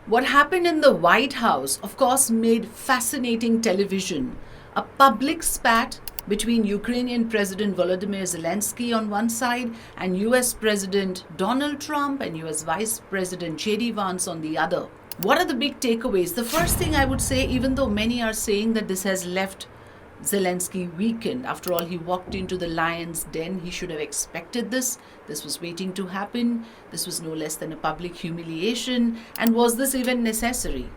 What happened in the White House, of course, made fascinating television. A public spat between Ukrainian President Volodymyr Zelenskyy on one side and US President Donald Trump and US Vice President J.D. Vance on the other. What are the big takeaways? The first thing I would say, even though many are saying that this has left Zelenskyy weakened. After all, he walked into the lion's den. He should have expected this. This was waiting to happen. This was no less than a public humiliation. And was this even necessary?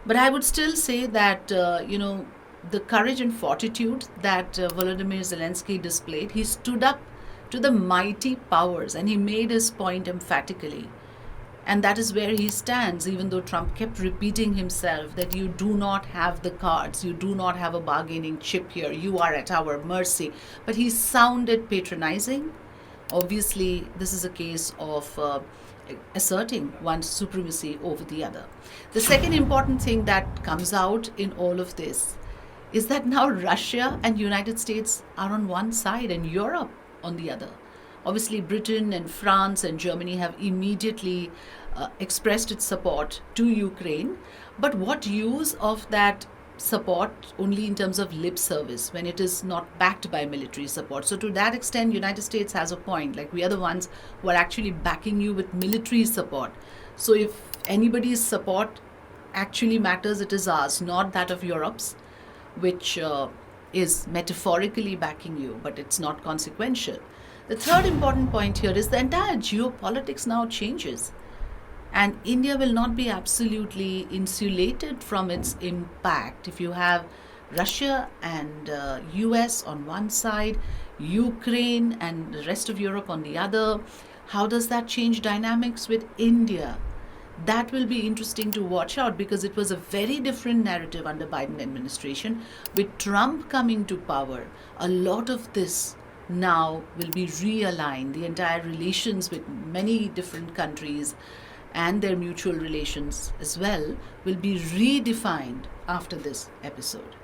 But I would still say that, the courage and fortitude that Volodymyr Zelenskyy displayed, he stood up to the mighty powers and he made his point emphatically. And that is where he stands, even though Trump kept repeating himself that you do not have the cards, you do not have a bargaining chip here, you are at our mercy. But he sounded patronizing. Obviously, this is a case of asserting one's supremacy over the other. The second important thing that comes out in all of this is that now Russia and United States are on one side and Europe on the other. Obviously, Britain and France and Germany have immediately expressed its support to Ukraine. But what use of that support only in terms of lip service when it is not backed by military support? So to that extent, United States has a point. Like, we are the ones who are actually backing you with military support. So if anybody's support actually matters, it is ours, not that of Europe's, which is metaphorically backing you, but it's not consequential. The third important point here is the entire geopolitics now changes. And India will not be absolutely insulated from its impact. If you have Russia and US on one side, Ukraine and the rest of Europe on the other, how does that change dynamics with India? That will be interesting to watch out, because it was a very different narrative under Biden administration. With Trump coming to power, a lot of this now will be realigned. The entire relations with many different countries and their mutual relations as well will be redefined after this episode.